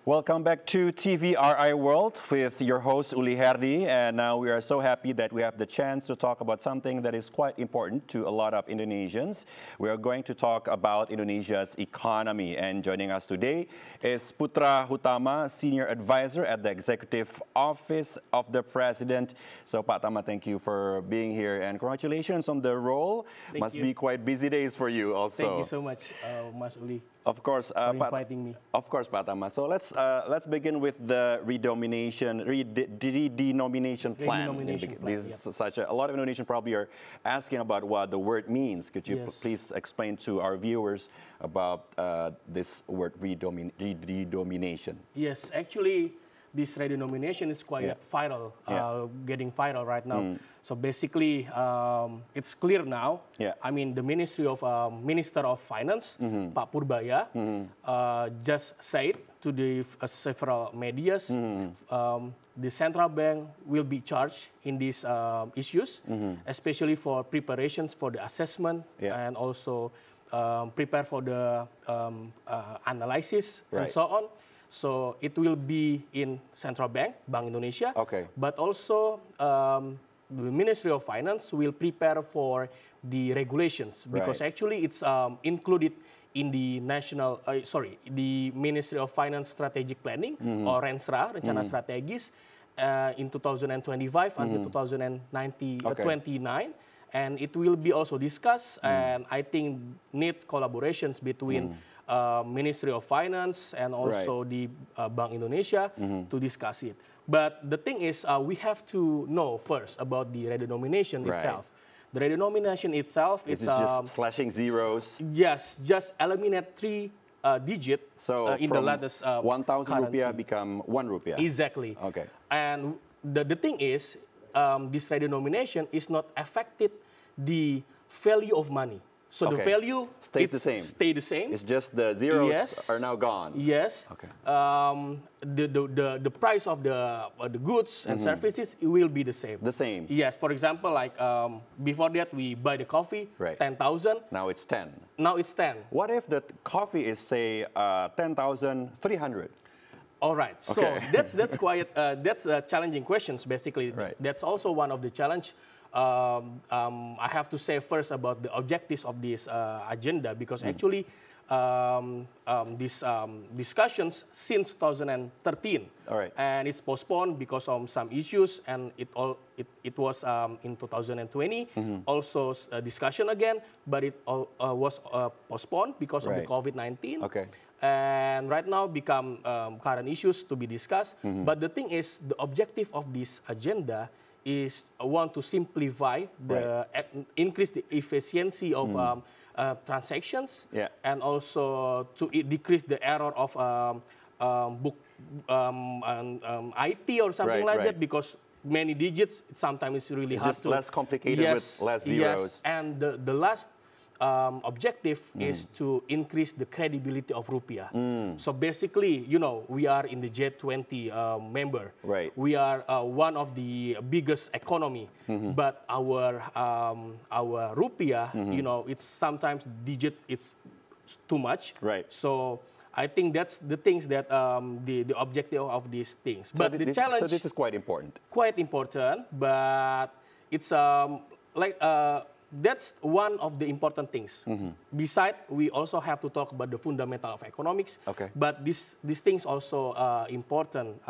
Welcome back to TVRI World with your host Uli Herdi, and now we are so happy that we have the chance to talk about something that is quite important to a lot of Indonesians. We are going to talk about Indonesia's economy, and joining us today is Putra Hutama, Senior Advisor at the Executive Office of the President. So Pak Tama, thank you for being here, and congratulations on the role. Must be quite busy days for you also. Thank you so much, Mas Uli. Of course, for inviting me. Of course, Pak Tama. So let's begin with the redenomination plan. This is such a lot of Indonesians probably are asking about what the word means. Could you please explain to our viewers about this word redenomination? Yes, actually, this redenomination is quite viral, getting viral right now. So basically, it's clear now. I mean, the Minister of Finance, Pak Purbaya, just said to the several medias, the central bank will be charged in these issues, especially for preparations for the assessment and also prepare for the analysis and so on. So it will be in Central Bank, Bank Indonesia, but also the Ministry of Finance will prepare for the regulations because actually it's included in the the Ministry of Finance Strategic Planning or RENSRA, Rencana Strategis, in 2025 until 2029, and it will be also discussed, and I think needs collaborations between Ministry of Finance and also the Bank Indonesia to discuss it. But the thing is, we have to know first about the redenomination itself. The redenomination itself is just slashing zeros. Yes, just eliminate 3 digits in the latest 1,000 rupiah become 1 rupiah. Exactly. Okay. And the thing is, this redenomination is not affected the value of money. So the value stays the same. It's just the zeros are now gone. Yes. Okay. The price of the goods and services will be the same. The same. Yes. For example, like before that we buy the coffee 10,000. Now it's 10. Now it's 10. What if the coffee is say 10,300? All right. So that's quite that's challenging questions basically. That's also one of the challenge. I have to say first about the objectives of this agenda because actually these discussions since 2013 and it's postponed because of some issues, and it was in 2020 also a discussion again, but it was postponed because of the COVID-19. And right now become current issues to be discussed. But the thing is, the objective of this agenda is want to simplify increase the efficiency of transactions and also to decrease the error of IT or something like that, because many digits sometimes it's really hard to less complicated with less zeros. And the last objective is to increase the credibility of rupiah. So basically, you know, we are in the G20 member. We are one of the biggest economy, but our rupiah, you know, it's sometimes digit it's too much. So I think that's the things that the objective of these things. But the challenge. So this is quite important. Quite important, but it's that's one of the important things. Besides, we also have to talk about the fundamental of economics. But these things also important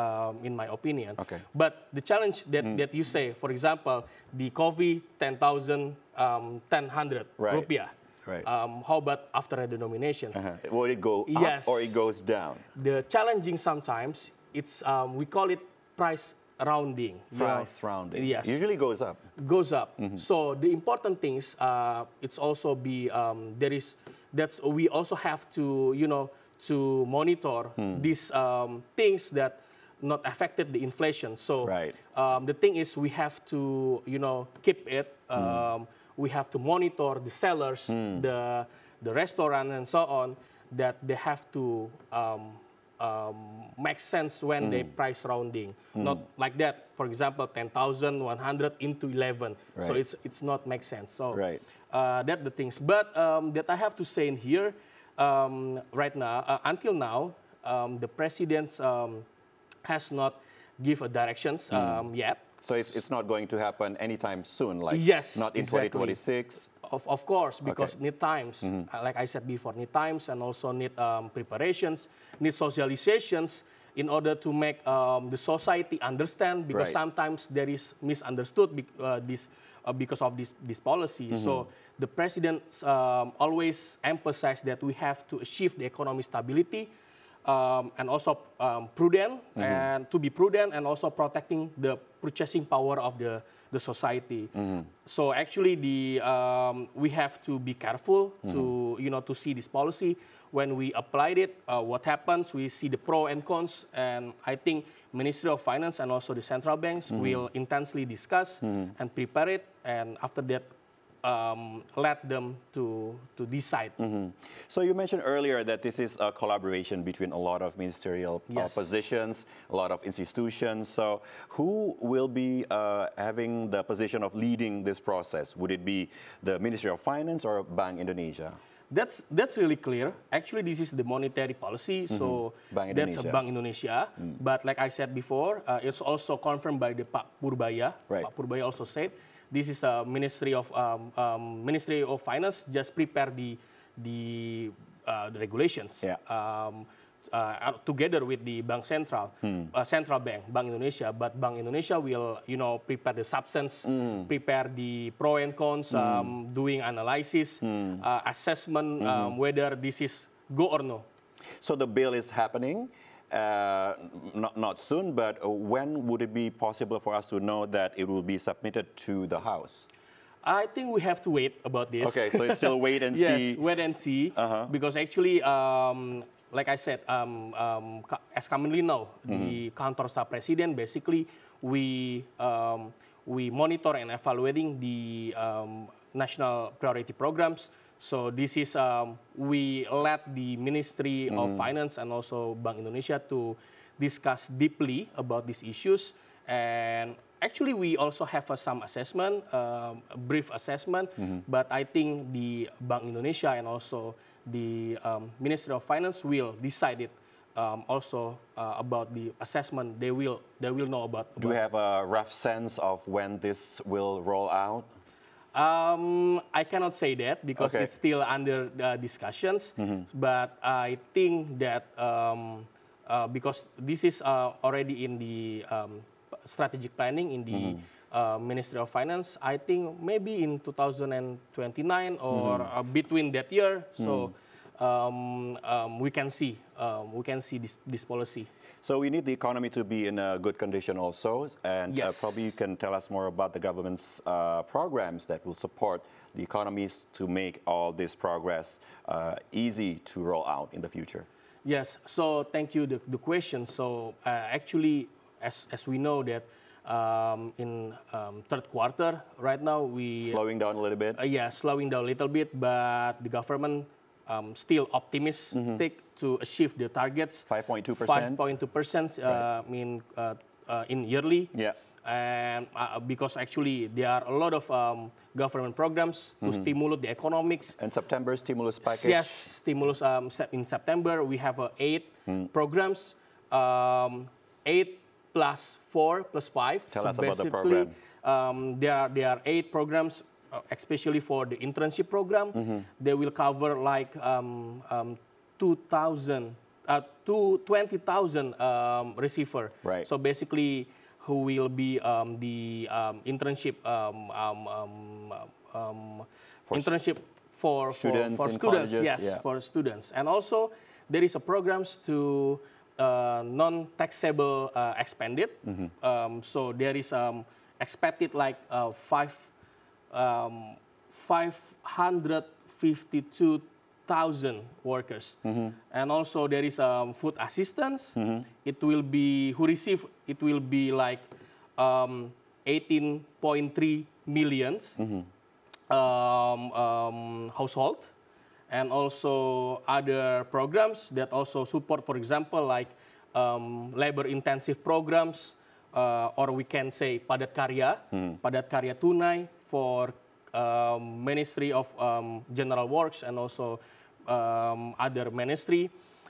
in my opinion. But the challenge that you say, for example, the coffee 10,000, 1,000 rupiah. How about after redenominations? Will it go up or it goes down? The challenging sometimes it's we call it price rounding. Price rounding. Yes. Usually goes up. Goes up. So the important things, it's also be we also have to to monitor these things that not affected the inflation. So the thing is we have to keep it. We have to monitor the sellers, the restaurant and so on, that they have to make sense when they price rounding. Not like that. For example, 10,100 into 11. So it's not make sense. So that's the things. But that I have to say in here, right now, until now, the president has not give a directions yet. So it's not going to happen anytime soon, like yes, not in exactly. 2026? Of course, because need times, like I said before, need times and also need preparations, need socializations in order to make the society understand, because sometimes there is misunderstood because of this policy. So the president always emphasized that we have to achieve the economic stability and also prudent, and to be prudent and also protecting the purchasing power of the society. So actually, we have to be careful to to see this policy. When we applied it, what happens? We see the pro and cons, and I think Ministry of Finance and also the central banks will intensely discuss and prepare it, and after that, let them to decide. So you mentioned earlier that this is a collaboration between a lot of ministerial positions, a lot of institutions. So who will be having the position of leading this process? Would it be the Ministry of Finance or Bank Indonesia? That's really clear. Actually, this is the monetary policy, so that's a Bank Indonesia. But like I said before, it's also confirmed by the Pak Purbaya. Pak Purbaya also said this is a Ministry of Finance just prepare the regulations together with the Bank Central, Central Bank, Bank Indonesia. But Bank Indonesia will prepare the substance, prepare the pro and cons, doing analysis, assessment whether this is go or no. So the bill is happening. Not soon, but when would it be possible for us to know that it will be submitted to the House? I think we have to wait about this. Okay, so it's still wait and see. Yes, wait and see. Because actually, like I said, as commonly known, the Kantor Staf Presiden, basically, we monitor and evaluating the national priority programs. So this is, we let the Ministry of Finance and also Bank Indonesia to discuss deeply about these issues. And actually, we also have some assessment, a brief assessment, but I think the Bank Indonesia and also the Ministry of Finance will decide it also about the assessment. They will know about. Do you have a rough sense of when this will roll out? I cannot say that because it's still under discussions. But I think that because this is already in the strategic planning in the Ministry of Finance, I think maybe in 2029 or between that year. So we can see this policy. So we need the economy to be in a good condition also, and probably you can tell us more about the government's programs that will support the economies to make all this progress easy to roll out in the future. Yes, so thank you the question. So actually, as we know that in third quarter right now we slowing down a little bit. Slowing down a little bit, but the government still optimistic to achieve the targets. 5.2%. 5.2% in yearly. Yeah. And because actually there are a lot of government programs to stimulate the economics. And September stimulus package. Yes, stimulus in September we have 8 programs, 8 plus 4 plus 5. Tell us about the program. There are 8 programs. Especially for the internship program, they will cover like 20,000 receiver. Right. So basically, who will be the internship internship for students? Yes, for students. And also there is a programs to non-taxable expanded. So there is expected like 552,000 workers. And also there is food assistance. It will be, who receive, it will be like 18.3 million household. And also other programs that also support, for example, like labor-intensive programs, or we can say padat karya tunai for Ministry of General Works and also other ministry.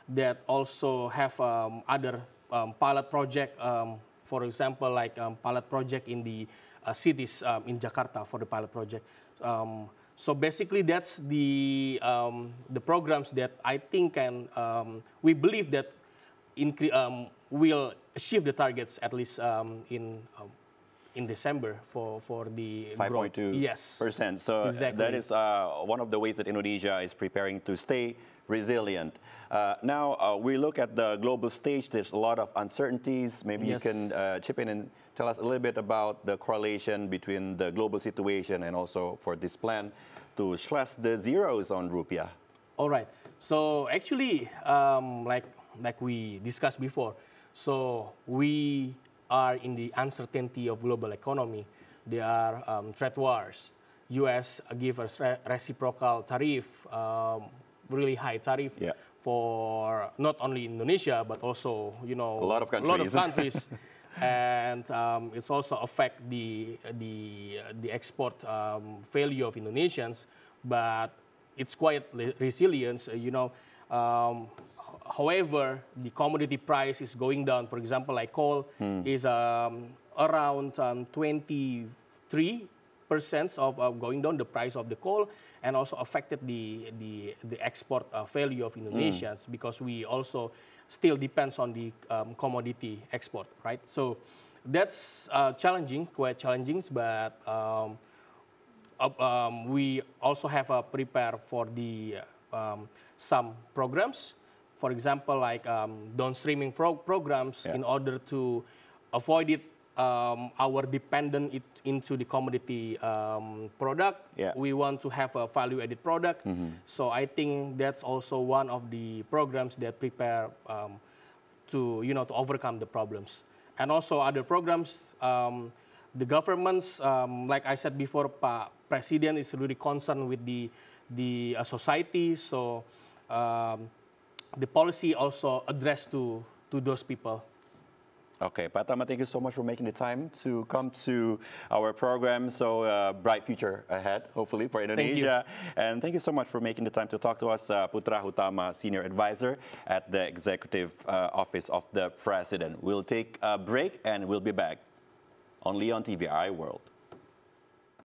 that also have other pilot project, for example, like pilot project in the cities in Jakarta for the pilot project. So basically, that's the programs that I think can, we believe that will achieve the targets at least in December for the 5.2%. Yes. So exactly. that is one of the ways that Indonesia is preparing to stay resilient. Now, we look at the global stage. There's a lot of uncertainties. Maybe you can chip in and tell us a little bit about the correlation between the global situation and also for this plan to slash the zeros on rupiah. All right. So actually, like we discussed before, so we are in the uncertainty of global economy. There are trade wars. U.S. give us reciprocal tariff, really high tariff for not only Indonesia but also a lot of countries. And it's also affect the export value of Indonesians, but it's quite resilient. However, the commodity price is going down. For example, like coal is around 23% of going down the price of the coal, and also affected the export value of Indonesians because we also still depends on the commodity export, right? So that's challenging, quite challenging, but we also have prepared for the some programs. For example, like downstreaming programs in order to avoid it, our dependence into the commodity product. We want to have a value-added product. So I think that's also one of the programs that prepare to overcome the problems. And also other programs, the governments, like I said before, President is really concerned with the society. So the policy also addressed to those people. Okay, Pak Thamma, thank you so much for making the time to come to our program. So bright future ahead, hopefully, for Indonesia. And thank you so much for making the time to talk to us, Putra Hutama, Senior Advisor at the Executive Office of the President. We'll take a break and we'll be back only on TVRI World.